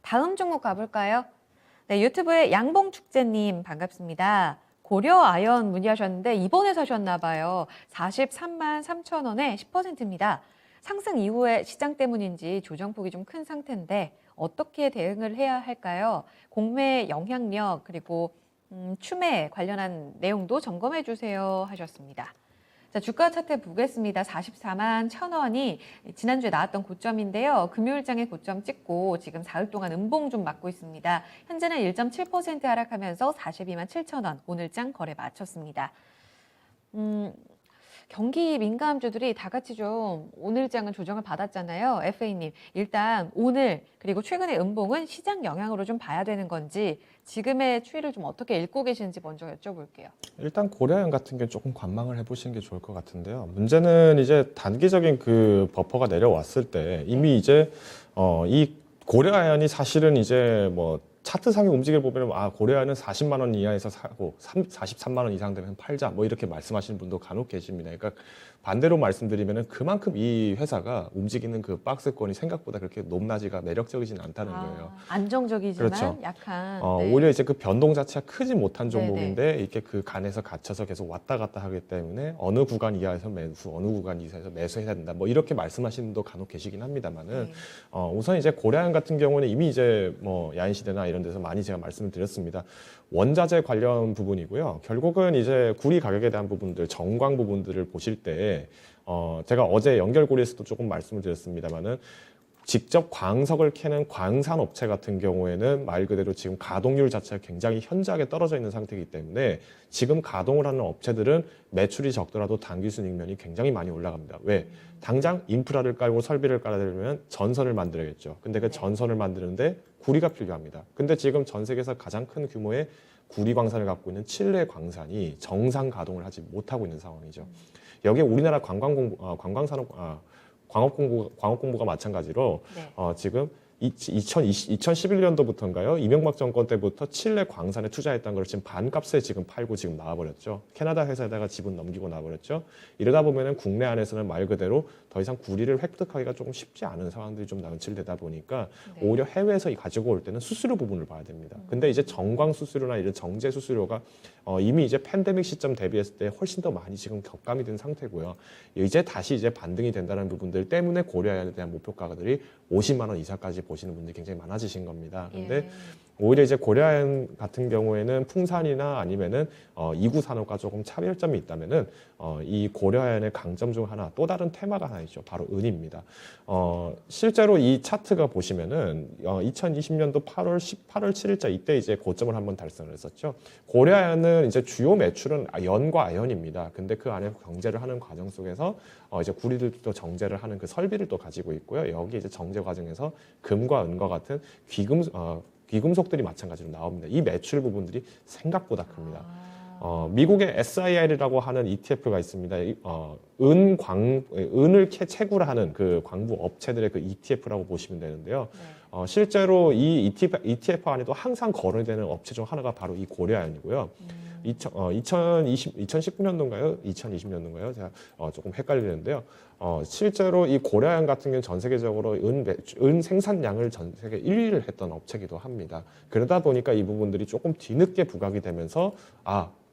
다음 종목 가볼까요? 네, 유튜브에 양봉축제님 반갑습니다. 고려 아연 문의하셨는데 이번에 사셨나 봐요. 43만 3천 원에 10%입니다. 상승 이후에 시장 때문인지 조정폭이 좀 큰 상태인데 어떻게 대응을 해야 할까요? 공매 영향력 그리고 추매 관련한 내용도 점검해 주세요 하셨습니다. 자, 주가 차트 보겠습니다. 44만 1천 원이 지난주에 나왔던 고점인데요. 금요일장에 고점 찍고 지금 사흘 동안 음봉 좀 맞고 있습니다. 현재는 1.7% 하락하면서 42만 7천 원 오늘장 거래 마쳤습니다. 경기 민감주들이 다 같이 좀 오늘장은 조정을 받았잖아요. FA님, 일단 오늘 그리고 최근의 음봉은 시장 영향으로 좀 봐야 되는 건지 지금의 추이를 좀 어떻게 읽고 계시는지 먼저 여쭤볼게요. 일단 고려아연 같은 경우 조금 관망을 해보시는 게 좋을 것 같은데요. 문제는 이제 단기적인 그 버퍼가 내려왔을 때 이미 이제 이 고려아연이 사실은 이제 뭐 차트상의 움직임을 보면 고려아연은 40만 원 이하에서 사고 43만 원 이상 되면 팔자 뭐 이렇게 말씀하시는 분도 간혹 계십니다. 그러니까 반대로 말씀드리면은 그만큼 이 회사가 움직이는 그 박스권이 생각보다 그렇게 높낮이가 매력적이진 않다는 거예요. 안정적이지만 그렇죠. 약한. 오히려 이제 그 변동 자체가 크지 못한 종목인데 네네. 이렇게 그 간에서 갇혀서 계속 왔다 갔다 하기 때문에 어느 구간 이하에서 매수, 어느 구간 이하에서 매수해야 된다. 뭐 이렇게 말씀하시는 분도 간혹 계시긴 합니다만은 네. 우선 이제 고려아연 같은 경우는 이미 이제 뭐 야인시대나 이런 데서 많이 제가 말씀을 드렸습니다. 원자재 관련 부분이고요. 결국은 이제 구리 가격에 대한 부분들, 정광 부분들을 보실 때 제가 어제 연결고리에서도 조금 말씀을 드렸습니다만은 직접 광석을 캐는 광산 업체 같은 경우에는 말 그대로 지금 가동률 자체가 굉장히 현저하게 떨어져 있는 상태이기 때문에 지금 가동을 하는 업체들은 매출이 적더라도 당기 순이익면이 굉장히 많이 올라갑니다. 왜? 당장 인프라를 깔고 설비를 깔아드리면 전선을 만들어야겠죠. 근데 그 전선을 만드는데 구리가 필요합니다. 근데 지금 전 세계에서 가장 큰 규모의 구리 광산을 갖고 있는 칠레 광산이 정상 가동을 하지 못하고 있는 상황이죠. 여기에 우리나라 광업공부가 마찬가지로 네. 지금 2011년도부터인가요? 이명박 정권 때부터 칠레 광산에 투자했던 걸 지금 반값에 지금 팔고 지금 나와버렸죠. 캐나다 회사에다가 지분 넘기고 나와버렸죠. 이러다 보면은 국내 안에서는 말 그대로 더 이상 구리를 획득하기가 조금 쉽지 않은 상황들이 좀 연출되다 보니까 네. 오히려 해외에서 가지고 올 때는 수수료 부분을 봐야 됩니다. 근데 이제 정광 수수료나 이런 정제 수수료가 이미 이제 팬데믹 시점 대비했을 때 훨씬 더 많이 지금 격감이 된 상태고요. 이제 다시 이제 반등이 된다는 부분들 때문에 고려아연에 대한 목표가들이 50만 원 이상까지 보시는 분들이 굉장히 많아지신 겁니다. 근데 예. 오히려 이제 고려아연 같은 경우에는 풍산이나 아니면은 이구 산업과 조금 차별점이 있다면은 이 고려아연의 강점 중 하나, 또 다른 테마가 하나 있죠. 바로 은입니다. 실제로 이 차트가 보시면은 2020년도 8월 7일자 이때 이제 고점을 한번 달성을 했었죠. 고려아연은 이제 주요 매출은 연과 아연입니다. 근데 그 안에 경제를 하는 과정 속에서 이제 구리들도 정제를 하는 그 설비를 또 가지고 있고요. 여기 이제 정제 과정에서 금과 은과 같은 귀금속들이 마찬가지로 나옵니다. 이 매출 부분들이 생각보다 큽니다. 미국의 SIR이라고 하는 ETF가 있습니다. 은을 채굴을 하는 그 광부 업체들의 그 ETF라고 보시면 되는데요. 네. 실제로 이 ETF 안에도 항상 거론되는 업체 중 하나가 바로 이 고려아연이고요. 2019년도인가요? 2020년도인가요? 제가 조금 헷갈리는데요. 실제로 이 고려아연 같은 경우는 전 세계적으로 은 생산량을 전 세계 1위를 했던 업체이기도 합니다. 그러다 보니까 이 부분들이 조금 뒤늦게 부각이 되면서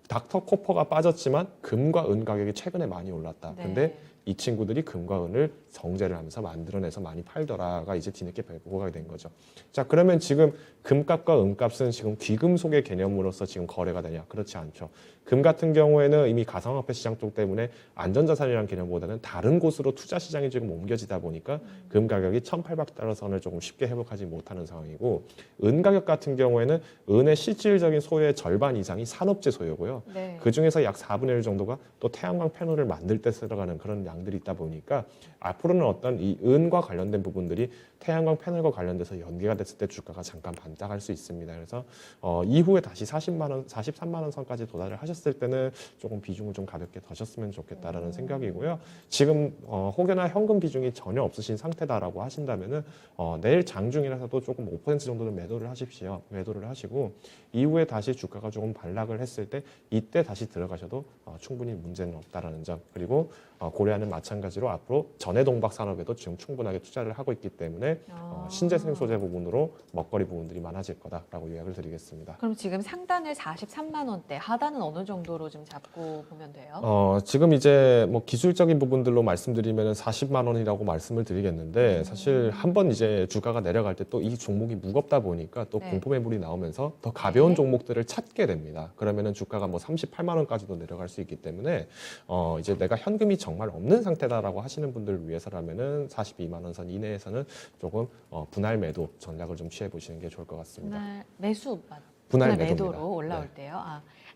닥터 코퍼가 빠졌지만 금과 은 가격이 최근에 많이 올랐다. 네. 근데 이 친구들이 금과 은을 정제를 하면서 만들어내서 많이 팔더라가 이제 뒤늦게 보고가 된 거죠. 자, 그러면 지금 금값과 은값은 지금 귀금속의 개념으로서 지금 거래가 되냐? 그렇지 않죠. 금 같은 경우에는 이미 가상화폐 시장 쪽 때문에 안전자산이라는 개념보다는 다른 곳으로 투자 시장이 지금 옮겨지다 보니까 금 가격이 1,800달러 선을 조금 쉽게 회복하지 못하는 상황이고, 은 가격 같은 경우에는 은의 실질적인 소요의 절반 이상이 산업재 소요고요. 네. 그 중에서 약 4분의 1 정도가 또 태양광 패널을 만들 때 들어가는 그런 양들이 있다 보니까 앞으로는 어떤 이 은과 관련된 부분들이 태양광 패널과 관련돼서 연계가 됐을 때 주가가 잠깐 반짝할 수 있습니다. 그래서 이후에 다시 43만 원 선까지 도달을 하셨을 때는 조금 비중을 좀 가볍게 더셨으면 좋겠다라는 생각이고요. 지금 혹여나 현금 비중이 전혀 없으신 상태다라고 하신다면은 내일 장중이라서도 조금 5% 정도는 매도를 하십시오. 매도를 하시고 이후에 다시 주가가 조금 반락을 했을 때 이때 다시 들어가셔도 충분히 문제는 없다라는 점. 그리고 고려아연은 마찬가지로 앞으로 전해동박 산업에도 지금 충분하게 투자를 하고 있기 때문에 때문에 신재생 소재 부분으로 먹거리 부분들이 많아질 거다라고 요약을 드리겠습니다. 그럼 지금 상단을 43만 원대, 하단은 어느 정도로 좀 잡고 보면 돼요? 지금 이제 뭐 기술적인 부분들로 말씀드리면 40만 원이라고 말씀을 드리겠는데 사실 한번 이제 주가가 내려갈 때 또 이 종목이 무겁다 보니까 또 네. 공포 매물이 나오면서 더 가벼운 네. 종목들을 찾게 됩니다. 그러면은 주가가 뭐 38만 원까지도 내려갈 수 있기 때문에 이제 내가 현금이 정말 없는 상태다라고 하시는 분들을 위해서라면은 42만 원 선 이내에서는 조금 분할 매도 전략을 좀 취해 보시는 게 좋을 것 같습니다. 분할 매수, 분할 매도로 매도입니다. 올라올 네. 때요.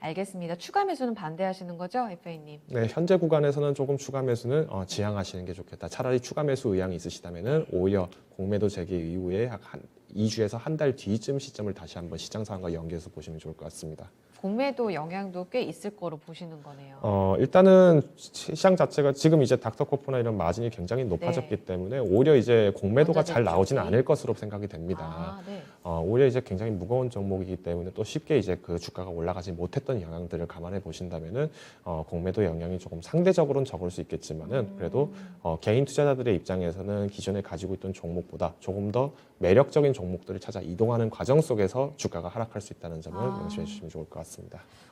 알겠습니다. 추가 매수는 반대하시는 거죠, FA님? 네, 현재 구간에서는 조금 추가 매수는 지양하시는 게 좋겠다. 차라리 추가 매수 의향이 있으시다면은 오히려 공매도 재개 이후에 한 2주에서 한 달 뒤쯤 시점을 다시 한번 시장 상황과 연계해서 보시면 좋을 것 같습니다. 공매도 영향도 꽤 있을 거로 보시는 거네요. 일단은 시장 자체가 지금 이제 닥터코프나 이런 마진이 굉장히 높아졌기 네. 때문에 오히려 이제 공매도가 잘 원자재 나오지는 쪽이? 않을 것으로 생각이 됩니다. 네. 오히려 이제 굉장히 무거운 종목이기 때문에 또 쉽게 이제 그 주가가 올라가지 못했던 영향들을 감안해 보신다면은 공매도 영향이 조금 상대적으로는 적을 수 있겠지만은 그래도 개인 투자자들의 입장에서는 기존에 가지고 있던 종목보다 조금 더 매력적인 종목들을 찾아 이동하는 과정 속에서 주가가 하락할 수 있다는 점을 명심해 주시면 좋을 것 같습니다.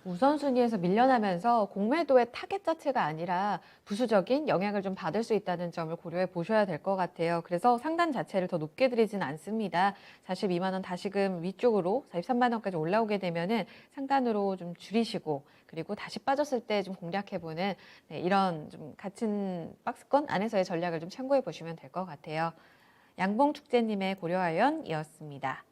우선순위에서 밀려나면서 공매도의 타겟 자체가 아니라 부수적인 영향을 좀 받을 수 있다는 점을 고려해 보셔야 될 것 같아요. 그래서 상단 자체를 더 높게 드리진 않습니다. 42만 원 다시금 위쪽으로 43만 원까지 올라오게 되면은 상단으로 좀 줄이시고 그리고 다시 빠졌을 때 좀 공략해보는 이런 좀 같은 박스권 안에서의 전략을 좀 참고해 보시면 될 것 같아요. 양봉축제님의 고려아연이었습니다.